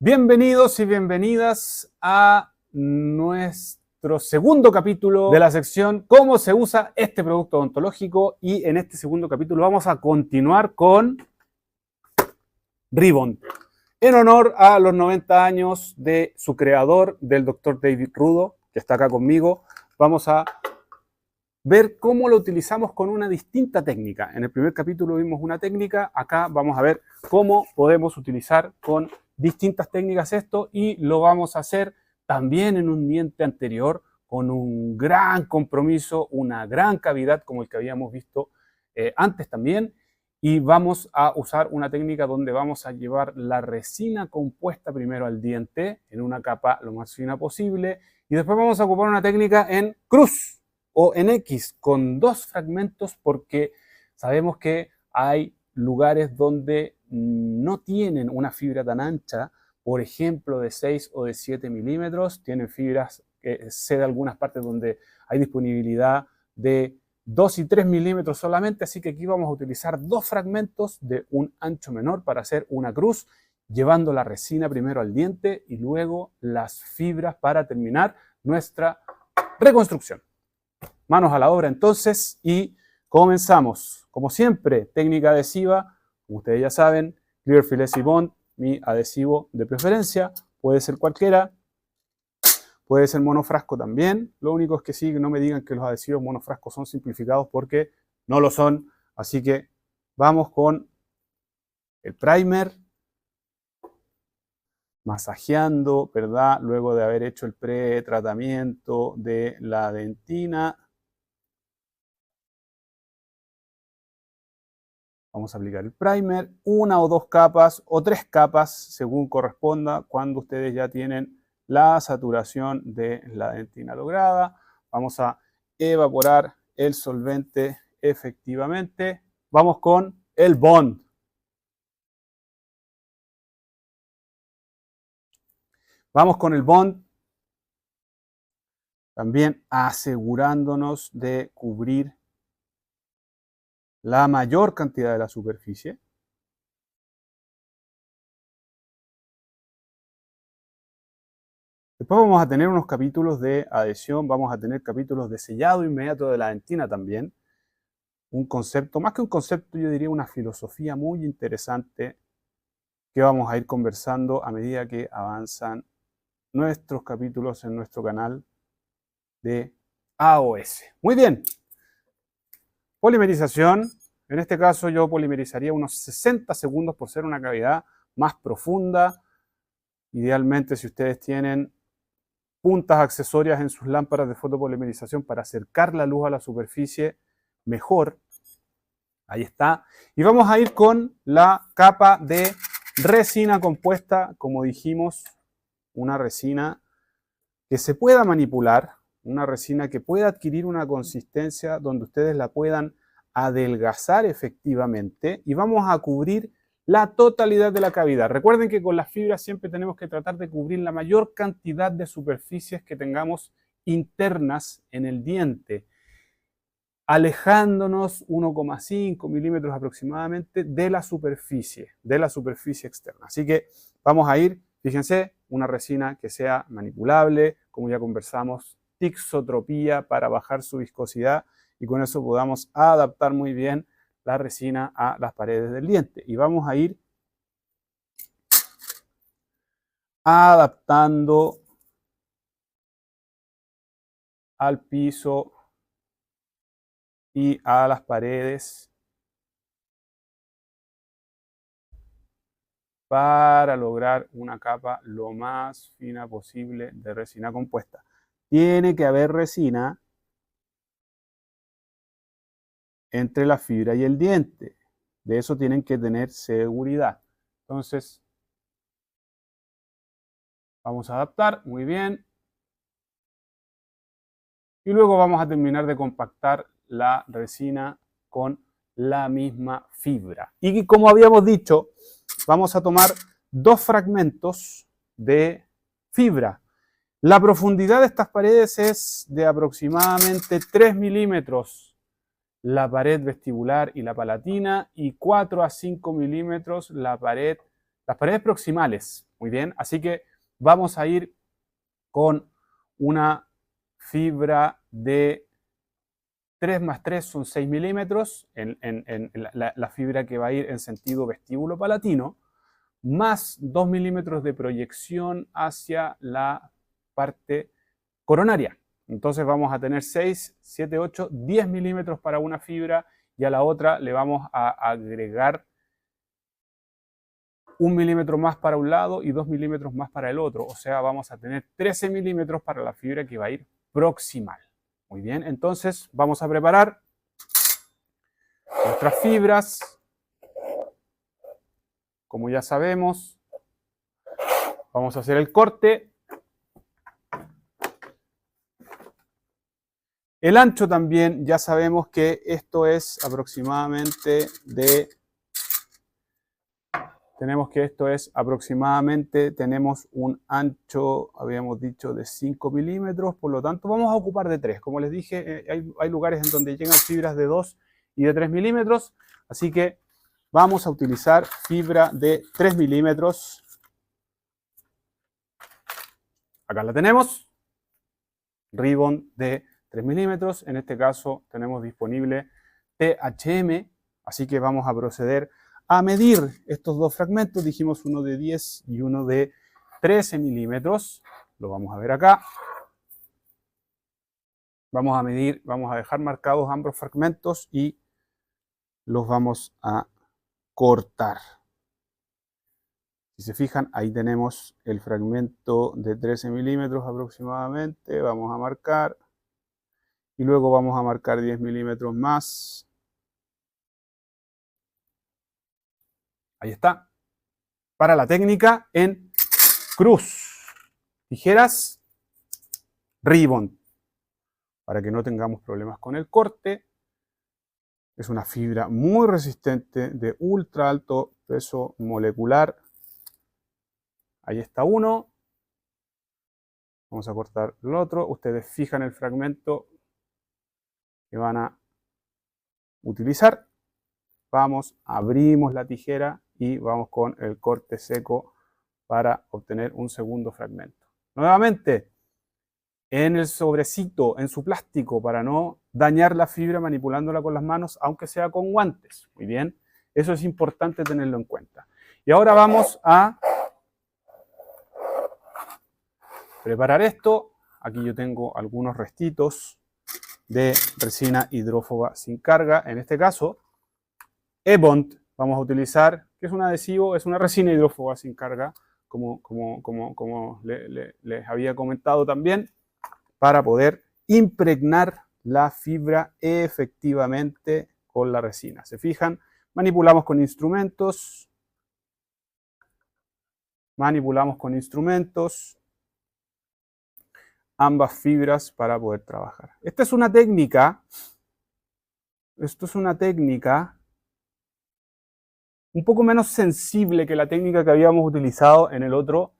Bienvenidos y bienvenidas a nuestro segundo capítulo de la sección ¿Cómo se usa este producto odontológico? Y en este segundo capítulo vamos a continuar con Ribbon, en honor a los 90 años de su creador, del Dr. David Rudo, que está acá conmigo. Vamos a ver cómo lo utilizamos con una distinta técnica. En el primer capítulo vimos una técnica, acá vamos a ver cómo podemos utilizar con distintas técnicas esto, y lo vamos a hacer también en un diente anterior con un gran compromiso, una gran cavidad como el que habíamos visto antes también, y vamos a usar una técnica donde vamos a llevar la resina compuesta primero al diente en una capa lo más fina posible, y después vamos a ocupar una técnica en cruz o en X con dos fragmentos, porque sabemos que hay lugares donde no tienen una fibra tan ancha, por ejemplo de 6 o de 7 milímetros, tienen fibras, sé de algunas partes donde hay disponibilidad de 2 y 3 milímetros solamente, así que aquí vamos a utilizar dos fragmentos de un ancho menor para hacer una cruz, llevando la resina primero al diente y luego las fibras para terminar nuestra reconstrucción. Manos a la obra entonces y comenzamos. Como siempre, técnica adhesiva, como ustedes ya saben, Clearfield SE-Bond, mi adhesivo de preferencia, puede ser cualquiera, puede ser monofrasco también. Lo único es que sí, no me digan que los adhesivos monofrascos son simplificados, porque no lo son. Así que vamos con el primer, masajeando, ¿verdad? Luego de haber hecho el pretratamiento de la dentina. Vamos a aplicar el primer, una o dos capas o tres capas según corresponda, cuando ustedes ya tienen la saturación de la dentina lograda. Vamos a evaporar el solvente efectivamente. Vamos con el bond. Vamos con el bond, también asegurándonos de cubrir la mayor cantidad de la superficie. Después vamos a tener unos capítulos de adhesión, vamos a tener capítulos de sellado inmediato de la dentina también. Un concepto, más que un concepto, yo diría una filosofía muy interesante que vamos a ir conversando a medida que avanzan nuestros capítulos en nuestro canal de AOS. Muy bien. Polimerización. En este caso yo polimerizaría unos 60 segundos por ser una cavidad más profunda. Idealmente, si ustedes tienen puntas accesorias en sus lámparas de fotopolimerización para acercar la luz a la superficie, mejor. Ahí está. Y vamos a ir con la capa de resina compuesta, como dijimos, una resina que se pueda manipular, una resina que pueda adquirir una consistencia donde ustedes la puedan adelgazar efectivamente, y vamos a cubrir la totalidad de la cavidad. Recuerden que con las fibras siempre tenemos que tratar de cubrir la mayor cantidad de superficies que tengamos internas en el diente, alejándonos 1,5 milímetros aproximadamente de la superficie externa. Así que vamos a ir, fíjense, una resina que sea manipulable, como ya conversamos, tixotropía para bajar su viscosidad, y con eso podamos adaptar muy bien la resina a las paredes del diente. Y vamos a ir adaptando al piso y a las paredes para lograr una capa lo más fina posible de resina compuesta. Tiene que haber resina entre la fibra y el diente. De eso tienen que tener seguridad. Entonces, vamos a adaptar muy bien. Y luego vamos a terminar de compactar la resina con la misma fibra. Y como habíamos dicho, vamos a tomar dos fragmentos de fibra. La profundidad de estas paredes es de aproximadamente 3 milímetros la pared vestibular y la palatina, y 4 a 5 milímetros la Las paredes proximales, muy bien, así que vamos a ir con una fibra de 3 más 3 son 6 milímetros, en la fibra que va a ir en sentido vestíbulo palatino, más 2 milímetros de proyección hacia la parte coronaria. Entonces vamos a tener 6, 7, 8, 10 milímetros para una fibra y a la otra le vamos a agregar 1 milímetro más para un lado y 2 milímetros más para el otro. O sea, vamos a tener 13 milímetros para la fibra que va a ir proximal. Muy bien, entonces vamos a preparar nuestras fibras. Como ya sabemos, vamos a hacer el corte. El ancho también, ya sabemos que esto es aproximadamente tenemos un ancho, habíamos dicho, de 5 milímetros, por lo tanto vamos a ocupar de 3. Como les dije, hay lugares en donde llegan fibras de 2 y de 3 milímetros, así que vamos a utilizar fibra de 3 milímetros. Acá la tenemos, ribbon de 3 milímetros, en este caso tenemos disponible THM, así que vamos a proceder a medir estos dos fragmentos, dijimos uno de 10 y uno de 13 milímetros, lo vamos a ver acá. Vamos a medir, vamos a dejar marcados ambos fragmentos y los vamos a cortar. Si se fijan, ahí tenemos el fragmento de 13 milímetros aproximadamente, vamos a marcar y luego vamos a marcar 10 milímetros más. Ahí está. Para la técnica en cruz. Tijeras, ribbon. Para que no tengamos problemas con el corte. Es una fibra muy resistente de ultra alto peso molecular. Ahí está uno. Vamos a cortar el otro. Ustedes fijan el fragmento que van a utilizar. Vamos, abrimos la tijera y vamos con el corte seco para obtener un segundo fragmento. Nuevamente, en el sobrecito, en su plástico, para no dañar la fibra manipulándola con las manos, aunque sea con guantes. Muy bien, eso es importante tenerlo en cuenta. Y ahora vamos a preparar esto. Aquí yo tengo algunos restitos de resina hidrófoba sin carga. En este caso, eBond vamos a utilizar, que es un adhesivo, es una resina hidrófoba sin carga, como les había comentado también, para poder impregnar la fibra efectivamente con la resina. ¿Se fijan? Manipulamos con instrumentos. Ambas fibras para poder trabajar. Esto es una técnica un poco menos sensible que la técnica que habíamos utilizado en el otro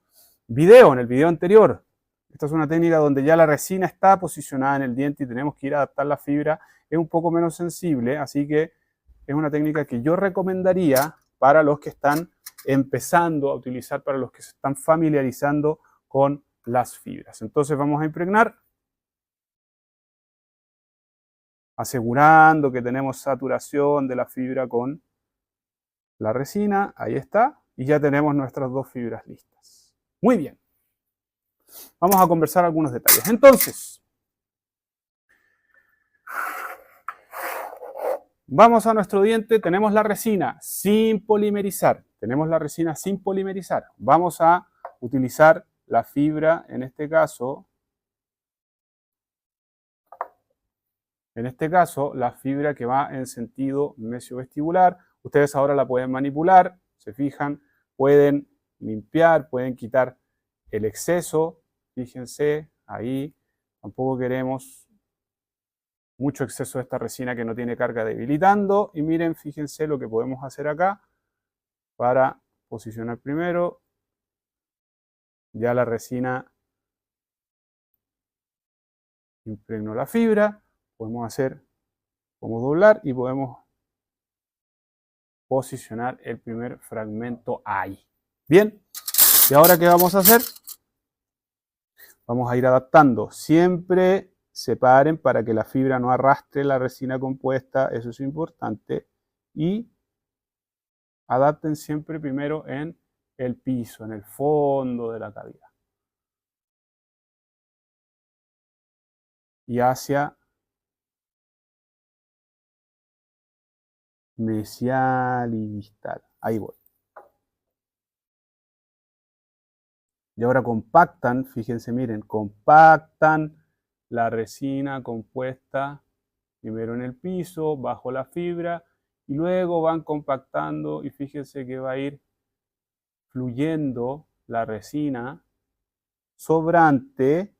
video, en el video anterior. Esta es una técnica donde ya la resina está posicionada en el diente y tenemos que ir a adaptar la fibra. Es un poco menos sensible, así que es una técnica que yo recomendaría para los que están empezando a utilizar, para los que se están familiarizando con las fibras. Entonces vamos a impregnar, asegurando que tenemos saturación de la fibra con la resina. Ahí está. Y ya tenemos nuestras dos fibras listas. Muy bien. Vamos a conversar algunos detalles. Entonces, vamos a nuestro diente. Tenemos la resina sin polimerizar. Vamos a utilizar la fibra, en este caso, la fibra que va en sentido mesiovestibular. Ustedes ahora la pueden manipular, se fijan, pueden limpiar, pueden quitar el exceso. Fíjense, ahí tampoco queremos mucho exceso de esta resina que no tiene carga debilitando. Y miren, fíjense lo que podemos hacer acá para posicionar primero. Ya la resina impregnó la fibra. Podemos doblar y podemos posicionar el primer fragmento ahí. Bien, ¿y ahora qué vamos a hacer? Vamos a ir adaptando. Siempre separen para que la fibra no arrastre la resina compuesta, eso es importante. Y adapten siempre primero en el piso, en el fondo de la cavidad. Y hacia mesial y distal. Ahí voy. Y ahora compactan, fíjense, miren, compactan la resina compuesta primero en el piso, bajo la fibra, y luego van compactando y fíjense que va a ir fluyendo la resina sobrante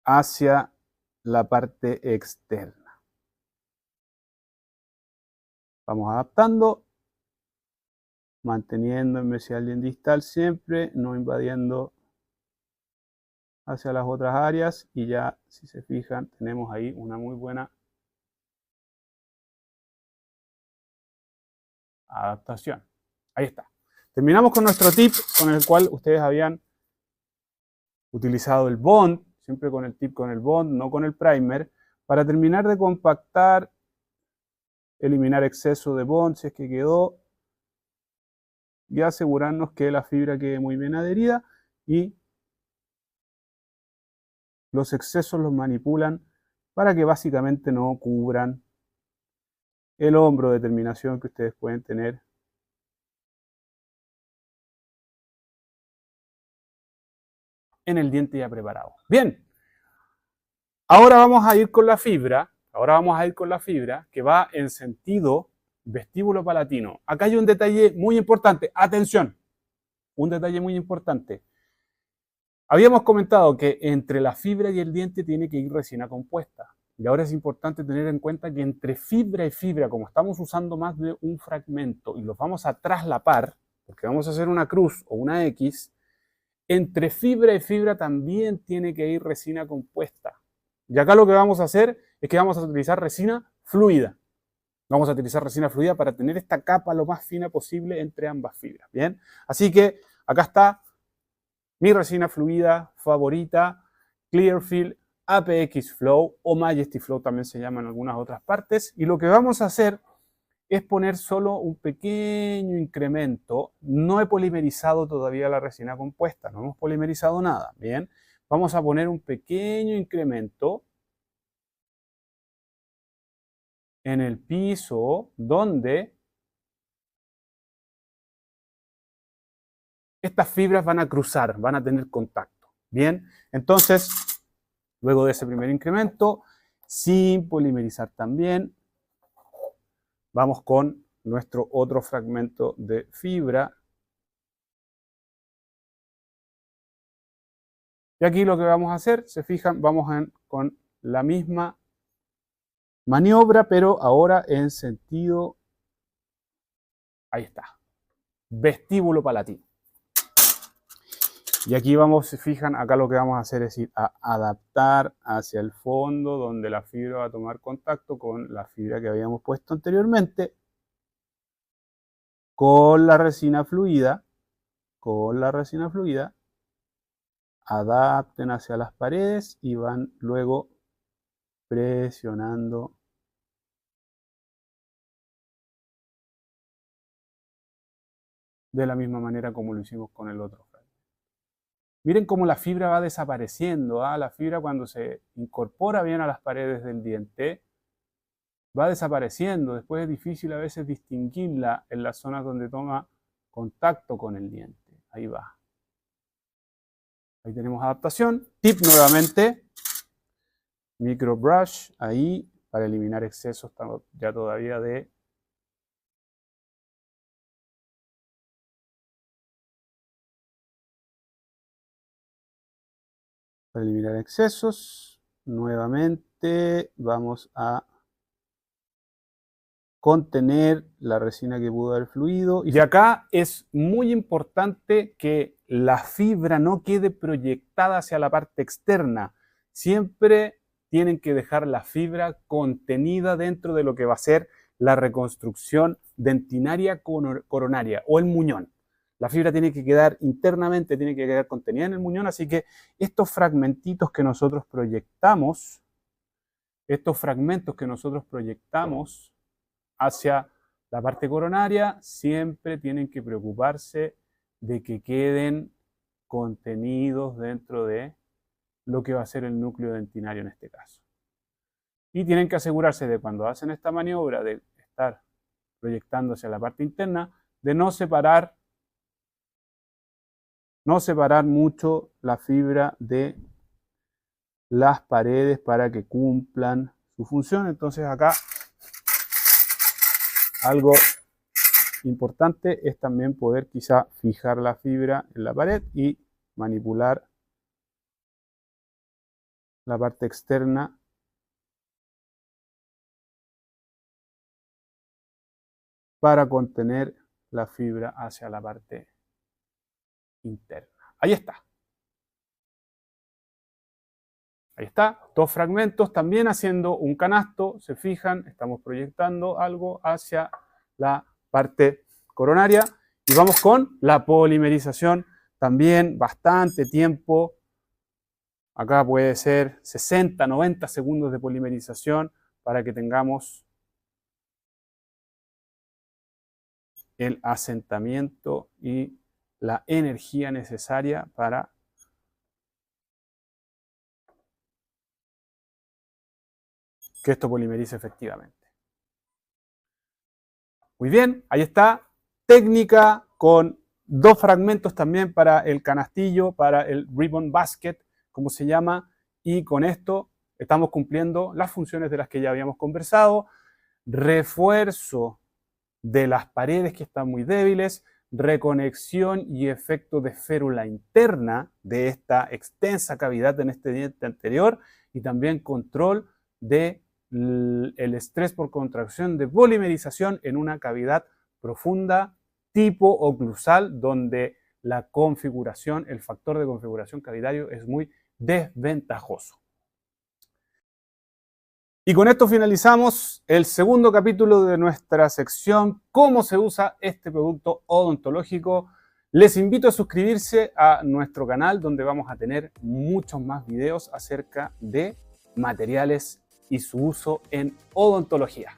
hacia la parte externa. Vamos adaptando, manteniendo en mesial y en distal siempre, no invadiendo hacia las otras áreas, y ya, si se fijan, tenemos ahí una muy buena adaptación. Ahí está. Terminamos con nuestro tip con el cual ustedes habían utilizado el bond, siempre con el tip con el bond, no con el primer, para terminar de compactar, eliminar exceso de bond si es que quedó, y asegurarnos que la fibra quede muy bien adherida, y los excesos los manipulan para que básicamente no cubran el hombro de terminación que ustedes pueden tener en el diente ya preparado. Bien, ahora vamos a ir con la fibra, que va en sentido vestíbulo palatino. Acá hay un detalle muy importante, atención, un detalle muy importante. Habíamos comentado que entre la fibra y el diente tiene que ir resina compuesta. Y ahora es importante tener en cuenta que entre fibra y fibra, como estamos usando más de un fragmento y los vamos a traslapar, porque vamos a hacer una cruz o una X, entre fibra y fibra también tiene que ir resina compuesta. Y acá lo que vamos a hacer es que vamos a utilizar resina fluida. Vamos a utilizar resina fluida para tener esta capa lo más fina posible entre ambas fibras. Bien, así que acá está mi resina fluida favorita, Clearfield APX Flow o Majesty Flow también se llama en algunas otras partes. Y lo que vamos a hacer es poner solo un pequeño incremento. No he polimerizado todavía la resina compuesta, no hemos polimerizado nada. Bien, vamos a poner un pequeño incremento en el piso donde estas fibras van a cruzar, van a tener contacto. Bien, entonces, luego de ese primer incremento, sin polimerizar también, vamos con nuestro otro fragmento de fibra. Y aquí lo que vamos a hacer, se fijan, vamos con la misma maniobra, pero ahora en sentido, ahí está, vestíbulo palatino. Y aquí vamos, se fijan, acá lo que vamos a hacer es ir a adaptar hacia el fondo, donde la fibra va a tomar contacto con la fibra que habíamos puesto anteriormente, con la resina fluida, adapten hacia las paredes y van luego presionando de la misma manera como lo hicimos con el otro. Miren cómo la fibra va desapareciendo. La fibra cuando se incorpora bien a las paredes del diente va desapareciendo. Después es difícil a veces distinguirla en las zonas donde toma contacto con el diente. Ahí va. Ahí tenemos adaptación. Tip nuevamente. Micro brush ahí para eliminar excesos ya todavía de para eliminar excesos. Nuevamente vamos a contener la resina que pudo haber fluido. Y acá es muy importante que la fibra no quede proyectada hacia la parte externa. Siempre tienen que dejar la fibra contenida dentro de lo que va a ser la reconstrucción dentinaria coronaria o el muñón. La fibra tiene que quedar internamente, tiene que quedar contenida en el muñón, así que estos fragmentitos que nosotros proyectamos, hacia la parte coronaria, siempre tienen que preocuparse de que queden contenidos dentro de lo que va a ser el núcleo dentinario en este caso. Y tienen que asegurarse de cuando hacen esta maniobra de estar proyectando hacia la parte interna, de no separar mucho la fibra de las paredes para que cumplan su función. Entonces acá algo importante es también poder quizá fijar la fibra en la pared y manipular la parte externa para contener la fibra hacia la parte interna. Ahí está. Ahí está, dos fragmentos también haciendo un canasto, se fijan, estamos proyectando algo hacia la parte coronaria y vamos con la polimerización, también bastante tiempo, acá puede ser 60, 90 segundos de polimerización para que tengamos el asentamiento y la energía necesaria para que esto polimerice efectivamente. Muy bien, ahí está. Técnica con dos fragmentos también para el canastillo, para el ribbon basket, como se llama. Y con esto estamos cumpliendo las funciones de las que ya habíamos conversado. Refuerzo de las paredes que están muy débiles, reconexión y efecto de férula interna de esta extensa cavidad en este diente anterior y también control de el estrés por contracción de polimerización en una cavidad profunda tipo oclusal donde la configuración, el factor de configuración cavidario es muy desventajoso. Y con esto finalizamos el segundo capítulo de nuestra sección ¿Cómo se usa este producto odontológico? Les invito a suscribirse a nuestro canal donde vamos a tener muchos más videos acerca de materiales y su uso en odontología.